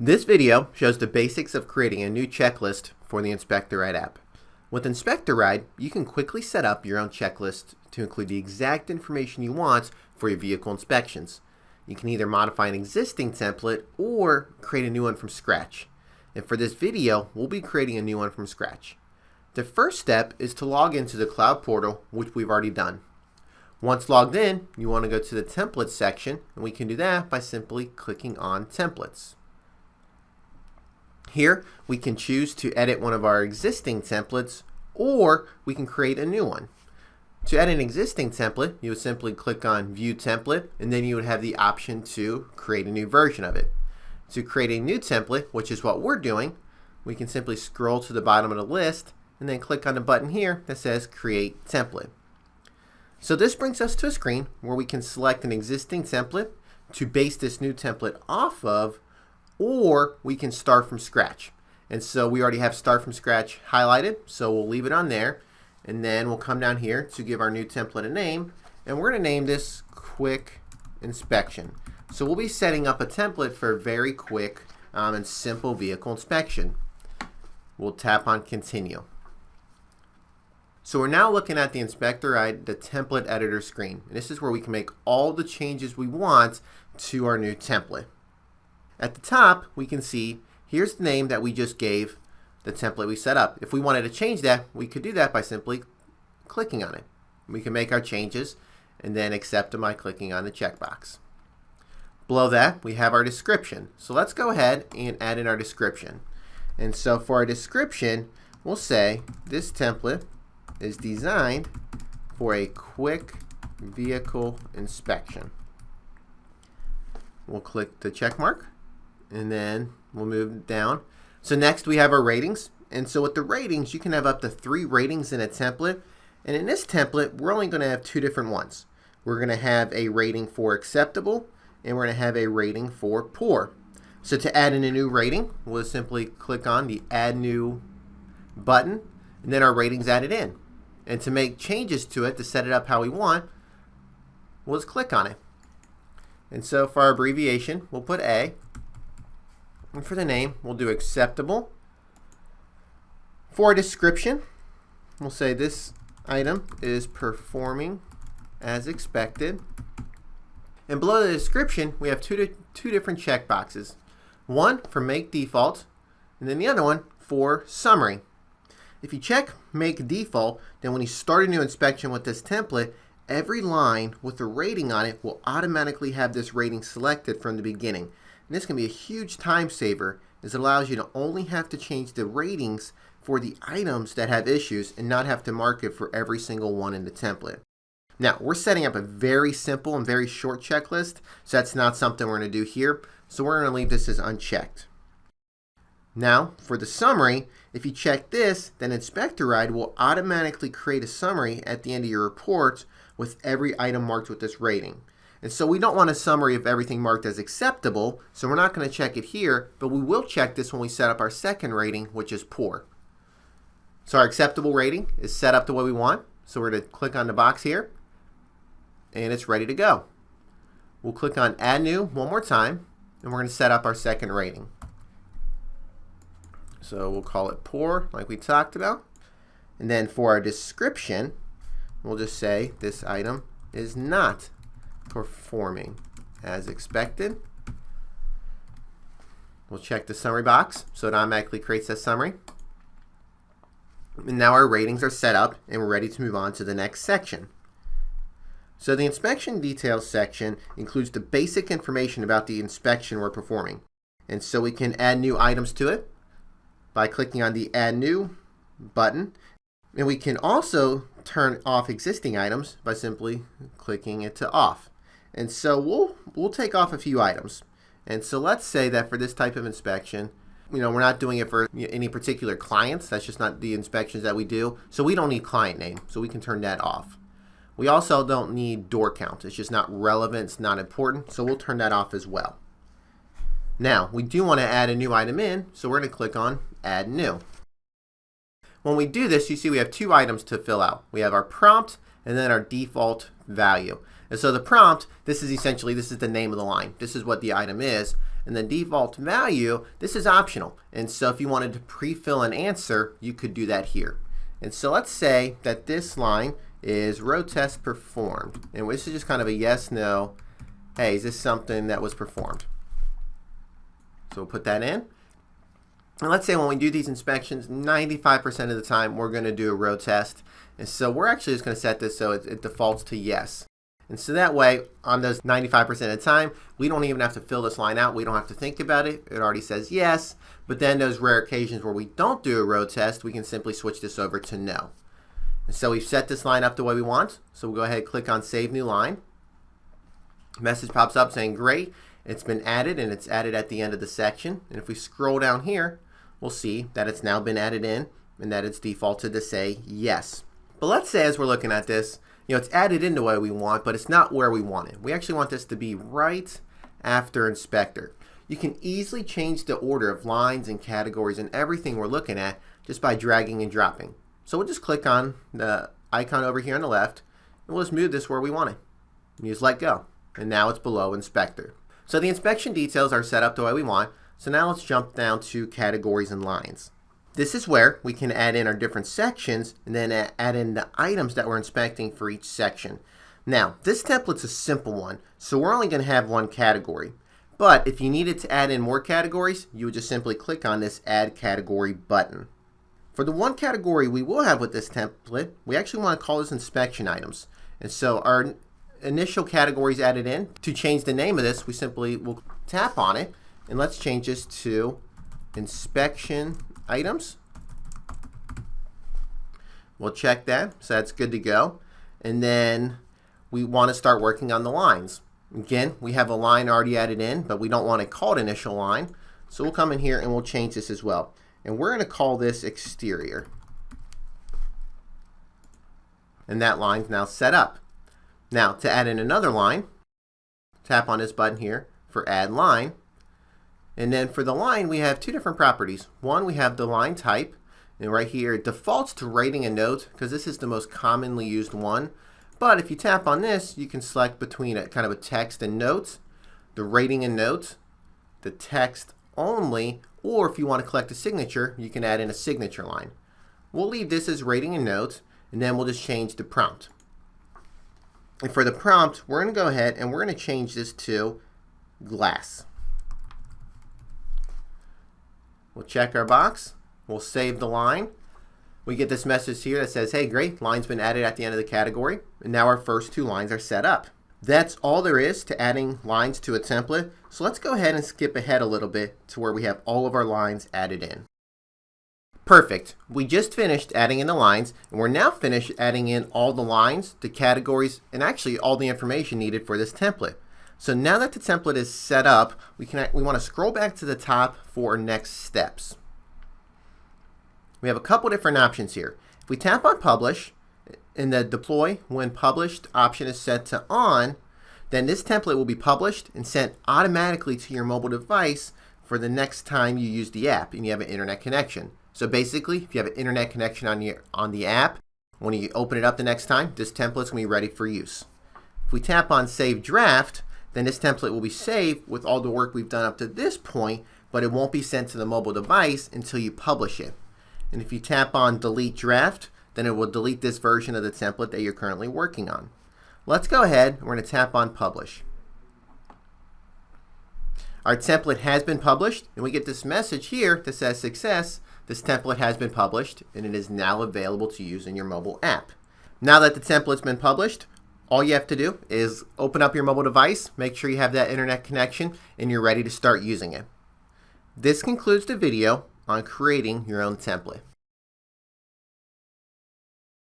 This video shows the basics of creating a new checklist for the InspectARide app. With InspectARide, you can quickly set up your own checklist to include the exact information you want for your vehicle inspections. You can either modify an existing template or create a new one from scratch. And for this video, we'll be creating a new one from scratch. The first step is to log into the cloud portal, which we've already done. Once logged in, you want to go to the templates section, and we can do that by simply clicking on templates. Here, we can choose to edit one of our existing templates, or we can create a new one. To edit an existing template, you would simply click on View Template, and then you would have the option to create a new version of it. To create a new template, which is what we're doing, we can simply scroll to the bottom of the list, and then click on the button here that says Create Template. So this brings us to a screen where we can select an existing template to base this new template off of, or we can start from scratch. And so we already have start from scratch highlighted, so we'll leave it on there. And then we'll come down here to give our new template a name, and we're going to name this Quick Inspection. So we'll be setting up a template for a very quick and simple vehicle inspection. We'll tap on Continue. So we're now looking at the InspectARide, the template editor screen. And this is where we can make all the changes we want to our new template. At the top, we can see here's the name that we just gave the template we set up. If we wanted to change that, we could do that by simply clicking on it. We can make our changes and then accept them by clicking on the checkbox. Below that, we have our description. So let's go ahead and add in our description. And so for our description, we'll say this template is designed for a quick vehicle inspection. We'll click the check mark, and then we'll move down. So next we have our ratings, and so with the ratings you can have up to 3 ratings in a template, and in this template we're only going to have 2 different ones. We're going to have a rating for acceptable, and we're going to have a rating for poor. So to add in a new rating, we'll simply click on the Add New button, and then our rating's added in. And to make changes to it, to set it up how we want, we'll just click on it. And so for our abbreviation, we'll put A. And for the name, we'll do acceptable. For our description, we'll say this item is performing as expected. And below the description, we have two different check boxes. One for Make Default, and then the other one for Summary. If you check Make Default, then when you start a new inspection with this template, every line with a rating on it will automatically have this rating selected from the beginning. And this can be a huge time saver, as it allows you to only have to change the ratings for the items that have issues and not have to mark it for every single one in the template. Now, we're setting up a very simple and very short checklist, so that's not something we're going to do here. So we're going to leave this as unchecked. Now, for the summary, if you check this, then InspectARide will automatically create a summary at the end of your report with every item marked with this rating. And so we don't want a summary of everything marked as acceptable, so we're not going to check it here, but we will check this when we set up our second rating, which is poor. So our acceptable rating is set up the way we want, so we're going to click on the box here, and it's ready to go. We'll click on Add New one more time, and we're going to set up our second rating. So we'll call it poor, like we talked about. And then for our description, we'll just say this item is not performing as expected. We'll check the summary box, so it automatically creates that summary. And now our ratings are set up, and we're ready to move on to the next section. So the inspection details section includes the basic information about the inspection we're performing. And so we can add new items to it by clicking on the Add New button. And we can also turn off existing items by simply clicking it to off. And so we'll take off a few items. And so let's say that for this type of inspection, we're not doing it for any particular clients. That's just not the inspections that we do. So we don't need client name, so we can turn that off. We also don't need door count. It's just not relevant, it's not important, so we'll turn that off as well. Now, we do want to add a new item in, so we're going to click on Add New. When we do this, you see we have 2 items to fill out. We have our prompt and then our default value. And so the prompt, this is the name of the line. This is what the item is. And the default value, this is optional. And so if you wanted to pre-fill an answer, you could do that here. And so let's say that this line is row test performed. And this is just kind of a yes, no. Hey, is this something that was performed? So we'll put that in. And let's say when we do these inspections, 95% of the time we're going to do a row test. And so we're actually just going to set this so it defaults to yes. And so that way, on those 95% of the time, we don't even have to fill this line out. We don't have to think about it. It already says yes. But then those rare occasions where we don't do a row test, we can simply switch this over to no. And so we've set this line up the way we want. So we'll go ahead and click on Save New Line. Message pops up saying, great, it's been added, and it's added at the end of the section. And if we scroll down here, we'll see that it's now been added in and that it's defaulted to say yes. But let's say as we're looking at this, it's added in the way we want, but it's not where we want it. We actually want this to be right after inspector. You can easily change the order of lines and categories and everything we're looking at just by dragging and dropping. So we'll just click on the icon over here on the left, and we'll just move this where we want it. And just let go. And now it's below inspector. So the inspection details are set up the way we want. So now let's jump down to categories and lines. This is where we can add in our different sections and then add in the items that we're inspecting for each section. Now, this template's a simple one, so we're only going to have one category. But if you needed to add in more categories, you would just simply click on this Add Category button. For the one category we will have with this template, we actually want to call this Inspection Items. And so our initial categories added in. To change the name of this, we simply will tap on it, and let's change this to Inspection Items. We'll check that, so that's good to go. And then we want to start working on the lines. Again, we have a line already added in, but we don't want to call it initial line. So we'll come in here and we'll change this as well. And we're going to call this exterior. And that line's now set up. Now, to add in another line, tap on this button here for Add Line. And then for the line, we have two different properties. One, we have the line type. And right here, it defaults to rating and note because this is the most commonly used one. But if you tap on this, you can select between a kind of a text and notes, the rating and notes, the text only, or if you want to collect a signature, you can add in a signature line. We'll leave this as rating and notes, and then we'll just change the prompt. And for the prompt, we're going to go ahead and we're going to change this to glass. We'll check our box. We'll save the line. We get this message here that says, hey, great, line's been added at the end of the category. And now our first two lines are set up. That's all there is to adding lines to a template. So let's go ahead and skip ahead a little bit to where we have all of our lines added in. Perfect. We just finished adding in the lines, and we're now finished adding in all the lines, the categories, and actually all the information needed for this template. So now that the template is set up, we want to scroll back to the top for next steps. We have a couple different options here. If we tap on Publish, and the Deploy When Published option is set to On, then this template will be published and sent automatically to your mobile device for the next time you use the app and you have an internet connection. So basically, if you have an internet connection on the app, when you open it up the next time, this template's going to be ready for use. If we tap on Save Draft, then this template will be saved with all the work we've done up to this point, but it won't be sent to the mobile device until you publish it. And if you tap on Delete Draft, then it will delete this version of the template that you're currently working on. Let's go ahead, we're going to tap on Publish. Our template has been published, and we get this message here that says Success. This template has been published, and it is now available to use in your mobile app. Now that the template's been published, all you have to do is open up your mobile device, make sure you have that internet connection, and you're ready to start using it. This concludes the video on creating your own template.